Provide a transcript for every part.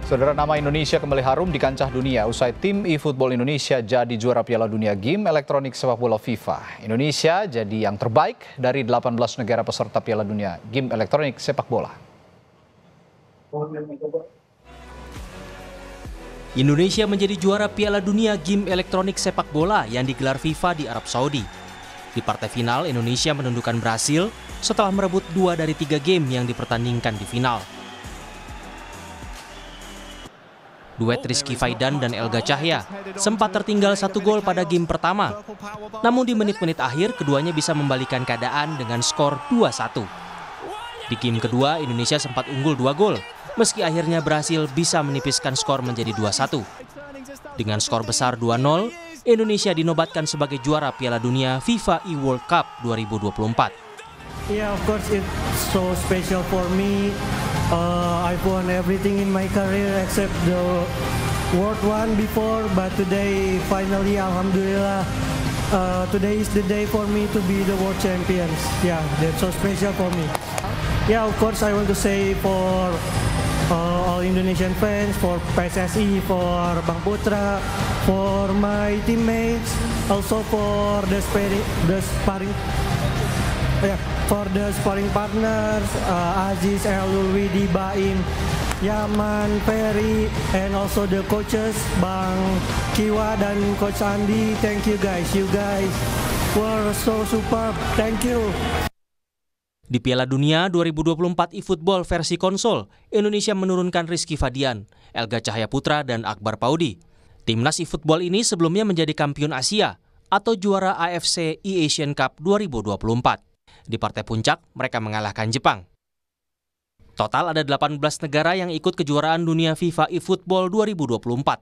Saudara, nama Indonesia kembali harum di kancah dunia usai tim eFootball Indonesia jadi juara Piala Dunia Game Elektronik Sepak Bola FIFA. Indonesia jadi yang terbaik dari 18 negara peserta Piala Dunia Game Elektronik Sepak Bola. Indonesia menjadi juara Piala Dunia Game Elektronik Sepak Bola yang digelar FIFA di Arab Saudi. Di partai final, Indonesia menundukkan Brasil setelah merebut 2 dari 3 game yang dipertandingkan di final. Duet Rizky Faidan dan Elga Cahya sempat tertinggal 1 gol pada game pertama. Namun di menit-menit akhir, keduanya bisa membalikan keadaan dengan skor 2-1. Di game kedua, Indonesia sempat unggul 2 gol, meski akhirnya Brasil bisa menipiskan skor menjadi 2-1. Dengan skor besar 2-0, Indonesia dinobatkan sebagai juara Piala Dunia FIFA eWorld Cup 2024. Yeah, of course it's so special for me. I've won everything in my career except the World one before, but today finally, Alhamdulillah, today is the day for me to be the world champions. Yeah, that's so special for me. Yeah, of course I want to say for all Indonesian fans, for PSSI, for Bang Putra, for my teammates, also for the sparring partners, Aziz, Elul, Widi, Baim, Yaman, Ferry, and also the coaches, Bang Kiwa dan Coach Andi. Thank you guys. You guys were so superb. Thank you. Di Piala Dunia 2024 eFootball versi konsol, Indonesia menurunkan Rizky Fadian, Elga Cahya Putra, dan Akbar Paudi. Timnas eFootball ini sebelumnya menjadi kampiun Asia atau juara AFC E-Asian Cup 2024. Di partai puncak, mereka mengalahkan Jepang. Total ada 18 negara yang ikut kejuaraan dunia FIFA eFootball 2024.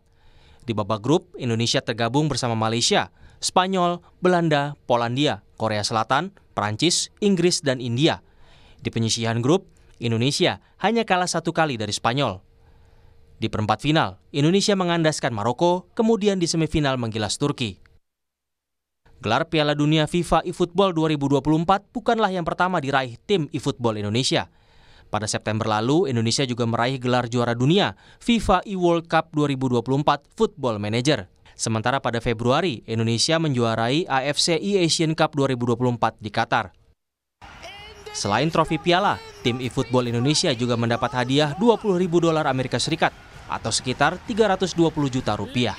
Di babak grup, Indonesia tergabung bersama Malaysia, Spanyol, Belanda, Polandia, Korea Selatan, Prancis, Inggris, dan India. Di penyisihan grup, Indonesia hanya kalah 1 kali dari Spanyol. Di perempat final, Indonesia mengandaskan Maroko, kemudian di semifinal menggilas Turki. Gelar Piala Dunia FIFA eFootball 2024 bukanlah yang pertama diraih tim eFootball Indonesia. Pada September lalu, Indonesia juga meraih gelar juara dunia FIFA eWorld Cup 2024 Football Manager. Sementara pada Februari, Indonesia menjuarai AFC E-Asian Cup 2024 di Qatar. Selain trofi piala, tim eFootball Indonesia juga mendapat hadiah $20.000 Amerika Serikat atau sekitar 320 juta rupiah.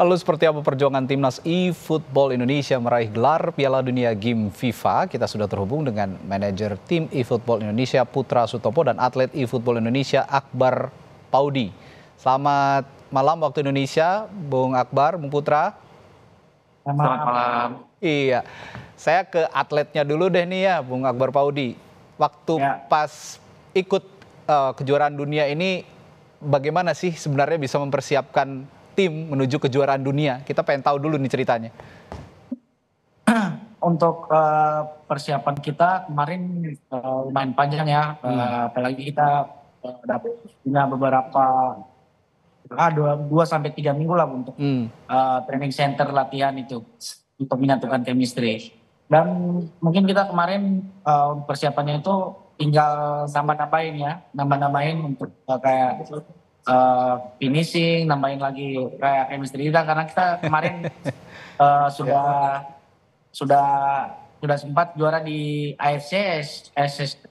Lalu seperti apa perjuangan timnas eFootball Indonesia meraih gelar Piala Dunia Game FIFA? Kita sudah terhubung dengan manajer tim eFootball Indonesia Putra Sutopo dan atlet eFootball Indonesia Akbar Paudi. Selamat malam waktu Indonesia, Bung Akbar, Bung Putra. Selamat malam. Iya, saya ke atletnya dulu deh nih ya, Bung Akbar Paudi. Waktu pas ikut kejuaraan dunia ini, bagaimana sih sebenarnya bisa mempersiapkan tim menuju kejuaraan dunia? Kita pengen tahu dulu nih ceritanya. Untuk persiapan kita kemarin lumayan panjang ya, apalagi kita punya beberapa 2-3 minggu lah untuk training center latihan itu untuk menyatukan chemistry. Dan mungkin kita kemarin persiapannya itu tinggal nambah-nambahin untuk kayak finishing, nambahin lagi kayak chemistry kita, karena kita kemarin sudah sempat juara di AFC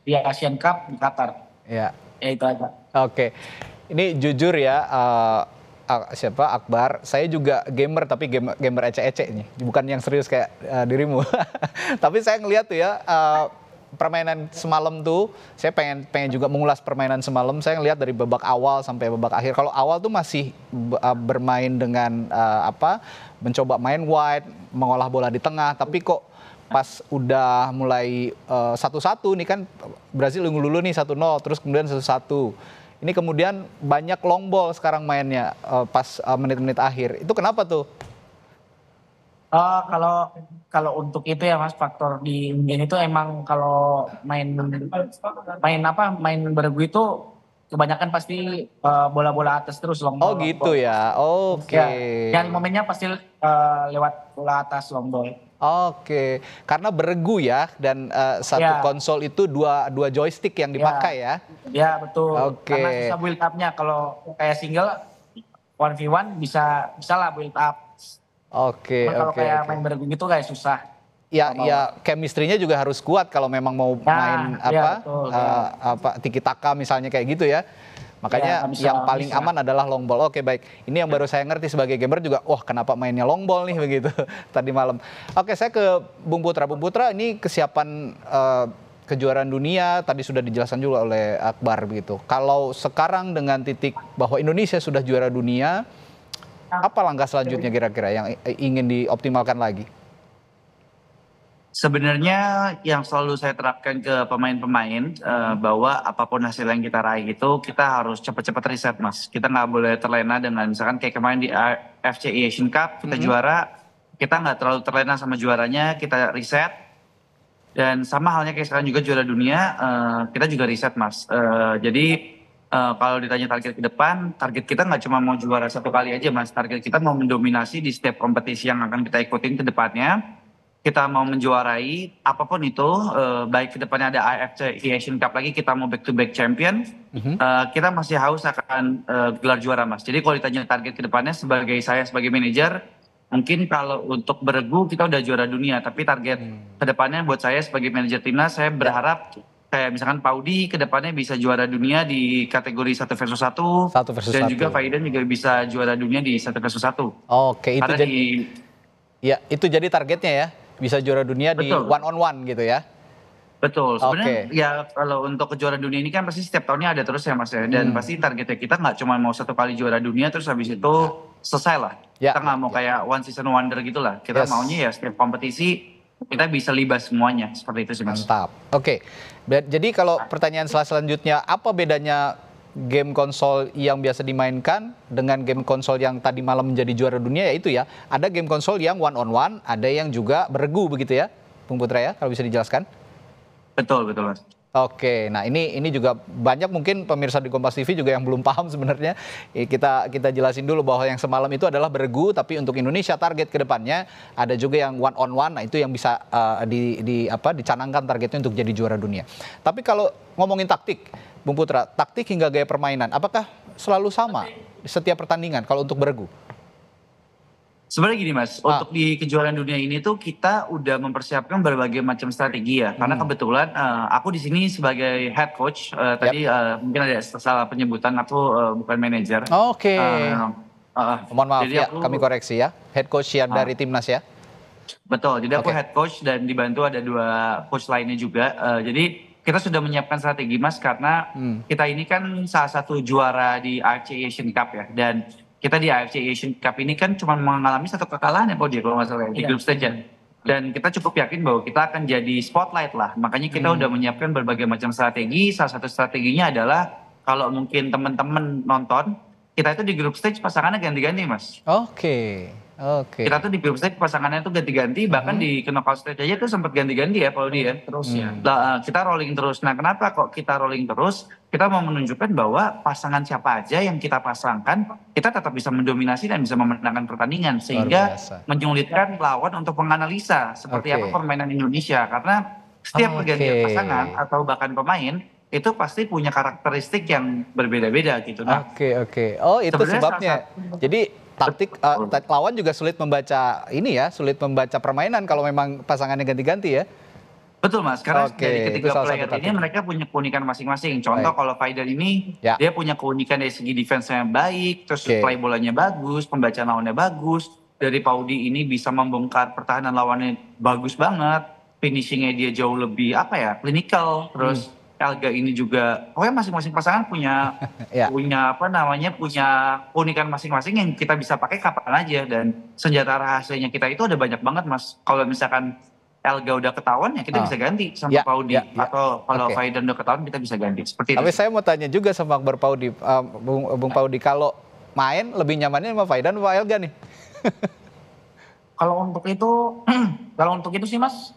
di Asian Cup di Qatar. Ya itu aja. Oke. Ini jujur ya, Akbar, saya juga gamer tapi gamer ecek-ecek nih, bukan yang serius kayak dirimu. Tapi saya ngeliat tuh ya, permainan semalam tuh, saya pengen juga mengulas permainan semalam. Saya ngelihat dari babak awal sampai babak akhir. Kalau awal tuh masih bermain dengan mencoba main wide, mengolah bola di tengah. Tapi kok pas udah mulai 1-1 nih kan, Brasil unggul dulu nih 1-0, terus kemudian 1-1. Ini kemudian banyak long ball sekarang mainnya pas menit-menit akhir. Itu kenapa tuh? Kalau untuk itu ya Mas, faktor di game itu emang kalau main bergu itu kebanyakan pasti bola-bola atas terus long ball. Oh gitu ya, oke. Ya, yang momennya pasti lewat bola atas long ball. Oke, karena beregu ya dan satu Ya. konsol itu dua joystick yang dipakai ya. Ya betul. Oke. Karena susah build up-nya. Kalau kayak single 1v1 bisa lah build up. Oke, Cuman kalau oke, kayak oke. main beregu gitu kayak susah. Ya, ya, chemistry-nya juga harus kuat kalau memang mau main ya, betul, tiki taka misalnya kayak gitu ya. Makanya nggak bisa yang paling bisa. aman adalah long ball. Oke, baik. Ini yang baru saya ngerti sebagai gamer juga. Wah, kenapa mainnya long ball nih begitu tadi malam. Oke, saya ke Bung Putra. Bung Putra, ini kesiapan kejuaraan dunia tadi sudah dijelaskan juga oleh Akbar begitu. Kalau sekarang dengan titik bahwa Indonesia sudah juara dunia, apa langkah selanjutnya kira-kira yang ingin dioptimalkan lagi? Sebenarnya yang selalu saya terapkan ke pemain-pemain bahwa apapun hasil yang kita raih itu kita harus cepat-cepat riset, Mas. Kita nggak boleh terlena dengan misalkan kayak kemarin di FCI Asian Cup kita juara, kita nggak terlalu terlena sama juaranya, kita riset. Dan sama halnya kayak sekarang juga juara dunia, kita juga riset, Mas. Jadi kalau ditanya target ke depan, target kita nggak cuma mau juara satu kali aja, Mas. Target kita mau mendominasi di setiap kompetisi yang akan kita ikutin ke depannya. Kita mau menjuarai apapun itu, baik ke depannya ada AFC Asian Cup lagi, kita mau back to back champion, kita masih haus akan gelar juara, Mas. Jadi kalau ditanya target ke depannya saya sebagai manajer, mungkin kalau untuk beregu kita udah juara dunia, tapi target ke depannya buat saya sebagai manajer timnas, saya berharap kayak misalkan Paudi ke depannya bisa juara dunia di kategori 1 versus 1, 1 versus dan 1. juga Faidan juga bisa juara dunia di 1 versus 1. Oke, itu Karena jadi itu jadi targetnya ya. Bisa juara dunia di Betul. one on one gitu ya. Betul, sebenarnya Oke. ya kalau untuk kejuaraan dunia ini kan pasti setiap tahunnya ada terus ya, Mas ya. Dan pasti targetnya kita nggak cuma mau satu kali juara dunia terus habis itu selesai lah. Ya. Kita nggak mau kayak one season wonder gitu lah. Kita Yes. maunya ya setiap kompetisi kita bisa libas semuanya, seperti itu sih, Mas. Mantap. Oke. Jadi kalau pertanyaan selanjutnya, apa bedanya game konsol yang biasa dimainkan dengan game konsol yang tadi malam menjadi juara dunia? Ya itu ya, ada game konsol yang one on one, ada yang juga beregu begitu ya, Bung Putra ya, kalau bisa dijelaskan. Betul, Mas. Oke, nah ini juga banyak mungkin pemirsa di Kompas TV juga yang belum paham sebenarnya. Kita jelasin dulu bahwa yang semalam itu adalah beregu, tapi untuk Indonesia target ke depannya ada juga yang one on one. Nah itu yang bisa dicanangkan targetnya untuk jadi juara dunia. Tapi kalau ngomongin taktik, Bung Putra, taktik hingga gaya permainan, apakah selalu sama di setiap pertandingan kalau untuk beregu? Sebenarnya gini, Mas, untuk di kejuaraan dunia ini tuh kita udah mempersiapkan berbagai macam strategi ya. Karena kebetulan aku di sini sebagai head coach, tadi mungkin ada salah penyebutan, aku bukan manajer. Oke. Mohon maaf jadi ya, kami koreksi ya. Head coach yang dari timnas ya. Betul, jadi aku Oke. head coach dan dibantu ada 2 coach lainnya juga. Jadi kita sudah menyiapkan strategi, Mas, karena kita ini kan salah satu juara di AFC Asian Cup ya. Dan kita di AFC Asian Cup ini kan cuma mengalami 1 kekalahan ya, Pak, kalau nggak salah ya, di grup stage ya. Dan kita cukup yakin bahwa kita akan jadi spotlight lah. Makanya kita udah menyiapkan berbagai macam strategi. Salah satu strateginya adalah kalau mungkin teman-teman nonton, kita itu di grup stage pasangannya ganti-ganti, Mas. Oke. Kita tuh di grup stage pasangannya tuh ganti-ganti, bahkan di knockout stage aja tuh sempat ganti-ganti ya, Paudi ya. Terus ya. Kita rolling terus. Nah, kenapa kok kita rolling terus? Kita mau menunjukkan bahwa pasangan siapa aja yang kita pasangkan, kita tetap bisa mendominasi dan bisa memenangkan pertandingan. Sehingga biasa. menyulitkan lawan untuk menganalisa seperti Oke. apa permainan Indonesia. Karena setiap pergantian pasangan atau bahkan pemain, itu pasti punya karakteristik yang berbeda-beda gitu. Nah, Oke. Oh, itu sebenarnya sebabnya. Jadi taktik lawan juga sulit membaca sulit membaca permainan kalau memang pasangannya ganti-ganti ya. betul, Mas, karena Oke, dari itu ketiga salah player satu ini taktik. mereka punya keunikan masing-masing. Contoh Baik. kalau Faidan ini Ya. dia punya keunikan dari segi defense-nya yang baik, terus Oke. play bolanya bagus, pembacaan lawannya bagus. Dari Paudi ini bisa membongkar pertahanan lawannya bagus banget, finishingnya dia jauh lebih clinical. Terus Elga ini juga, pokoknya masing-masing pasangan punya Ya. punya keunikan masing-masing yang kita bisa pakai kapan aja. Dan senjata rahasianya kita itu ada banyak banget, Mas. Kalau misalkan Elga udah ketahuan ya kita bisa ganti sama Ya, Paudi. ya. Atau kalau Oke. Faidan udah ketahuan kita bisa ganti. Seperti Tapi itu. saya mau tanya juga sama Akbar Paudi, Bung Paudi, kalau main lebih nyamannya sama Faidan atau Elga nih? Kalau untuk itu sih, Mas,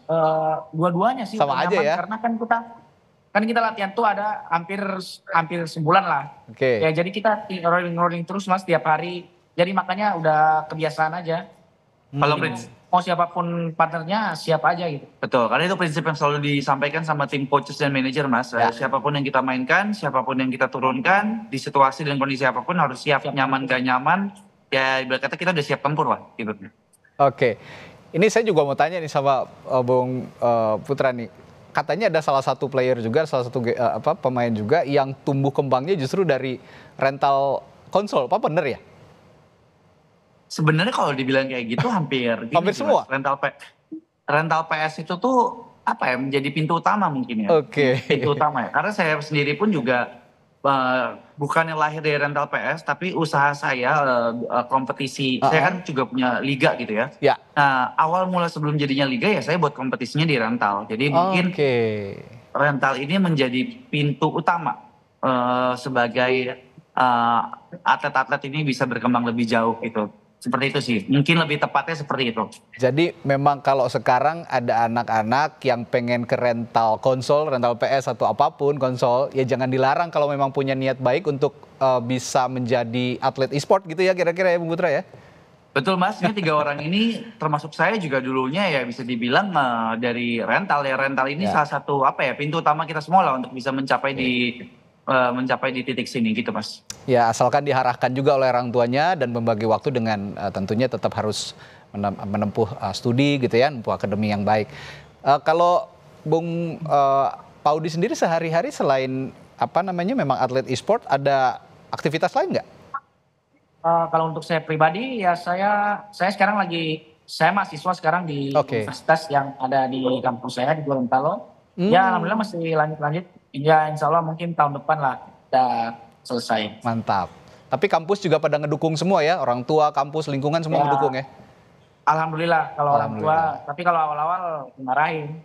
dua-duanya sih Sama udah aja nyaman. ya? Karena kan kita latihan tuh ada hampir sebulan lah. Oke. Ya jadi kita rolling terus, Mas, tiap hari. Jadi makanya udah kebiasaan aja. Kalau Prince, mau siapapun partnernya siap aja gitu. Betul, karena itu prinsip yang selalu disampaikan sama tim coaches dan manajer, Mas. Ya. Siapapun yang kita mainkan, siapapun yang kita turunkan, di situasi dan kondisi apapun harus siap, nyaman gak nyaman. Ya ibarat kata kita udah siap tempur lah gitu. Oke, ini saya juga mau tanya nih sama Bung Putra nih. Katanya ada salah satu player juga, salah satu pemain juga yang tumbuh kembangnya justru dari rental konsol, apa bener ya? Sebenarnya kalau dibilang kayak gitu hampir gini Hampir sih, semua? Mas. Rental PS itu tuh apa ya, menjadi pintu utama mungkin ya. Oke. Pintu utama ya. Karena saya sendiri pun juga bukan yang lahir dari rental PS, tapi usaha saya kompetisi. Saya kan juga punya liga gitu ya. Ya. Nah, awal mula sebelum jadinya liga ya saya buat kompetisinya di rental. Jadi mungkin Oke. rental ini menjadi pintu utama sebagai atlet-atlet ini bisa berkembang lebih jauh gitu. Seperti itu sih, mungkin lebih tepatnya seperti itu. Jadi memang kalau sekarang ada anak-anak yang pengen ke rental konsol, rental PS atau apapun konsol, ya jangan dilarang kalau memang punya niat baik untuk bisa menjadi atlet e-sport gitu ya kira-kira ya Bung Putra ya? Betul Mas, ini 3 orang ini termasuk saya juga dulunya ya bisa dibilang dari rental ya. Rental ini salah satu pintu utama kita semua lah untuk bisa mencapai di titik sini gitu Mas. Ya asalkan diarahkan juga oleh orang tuanya dan membagi waktu dengan tentunya tetap harus menempuh studi gitu ya, menempuh akademi yang baik. Kalau Bung Paudi sendiri sehari-hari selain memang atlet e-sport ada aktivitas lain nggak? Kalau untuk saya pribadi ya saya sekarang saya mahasiswa sekarang di universitas yang ada di kampus saya di Gorontalo. Ya alhamdulillah masih lanjut. Ya insya Allah mungkin tahun depan lah udah selesai. Mantap. Tapi kampus juga pada ngedukung semua ya, orang tua, kampus, lingkungan semua ngedukung ya? Alhamdulillah kalau orang tua, tapi kalau awal-awal dimarahin.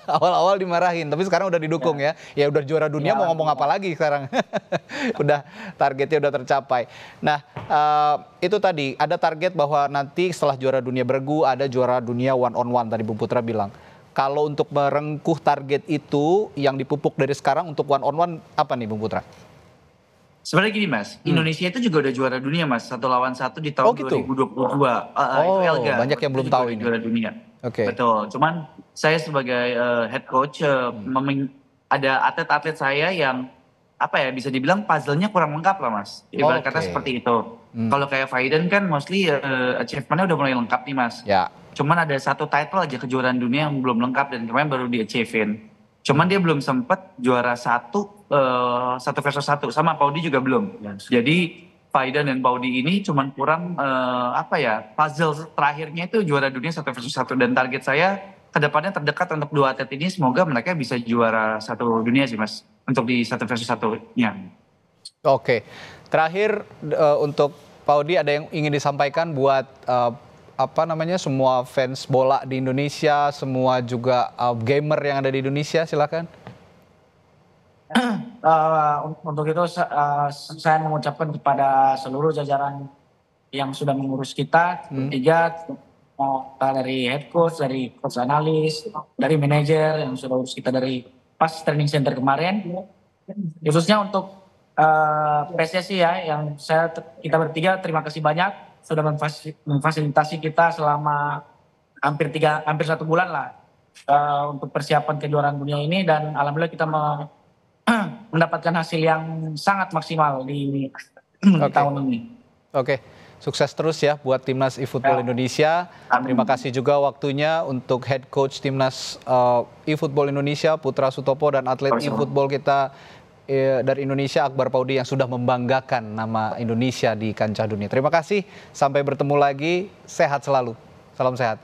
Awal-awal dimarahin, tapi sekarang udah didukung ya. Ya udah juara dunia mau ngomong apa lagi sekarang. Udah targetnya udah tercapai. Nah itu tadi ada target bahwa nanti setelah juara dunia bergu ada juara dunia one on one tadi Bung Putra bilang. Kalau untuk merengkuh target itu yang dipupuk dari sekarang untuk one on one apa nih Bung Putra? Sebenarnya gini Mas, Indonesia itu juga udah juara dunia Mas, 1 lawan 1 di tahun 2022. Itu Elga. Banyak yang belum tahu ini. Juara dunia. Oke. Betul. Cuman saya sebagai head coach ada atlet-atlet saya yang bisa dibilang puzzle-nya kurang lengkap lah Mas. Ibarat kata seperti itu. Kalau kayak Faidan kan mostly achievement-nya udah mulai lengkap nih Mas. Ya. Cuman ada 1 title aja kejuaraan dunia yang belum lengkap dan kemarin baru di-achieve-in. Cuman dia belum sempat juara 1 versus 1 sama Paudi juga belum. Jadi Faidan dan Paudi ini cuman kurang puzzle terakhirnya itu juara dunia 1 versus 1 dan target saya kedepannya terdekat untuk 2 atlet ini semoga mereka bisa juara 1 dunia sih Mas untuk di 1 versus 1-nya. Oke. Terakhir untuk Paudi ada yang ingin disampaikan buat semua fans bola di Indonesia, semua juga gamer yang ada di Indonesia, silakan. Untuk itu saya mengucapkan kepada seluruh jajaran yang sudah mengurus kita, bertiga, dari head coach, dari coach analis, dari manajer yang sudah urus kita dari pas training center kemarin, khususnya untuk PSSI ya, yang kita bertiga terima kasih banyak sudah memfasilitasi kita selama hampir 1 bulan lah untuk persiapan kejuaraan dunia ini dan alhamdulillah kita mendapatkan hasil yang sangat maksimal di tahun ini. Oke, sukses terus ya buat Timnas eFootball Indonesia. Terima kasih juga waktunya untuk Head Coach Timnas eFootball Indonesia Putra Sutopo dan atlet eFootball kita dari Indonesia Akbar Paudi yang sudah membanggakan nama Indonesia di kancah dunia. Terima kasih, sampai bertemu lagi, sehat selalu. Salam sehat.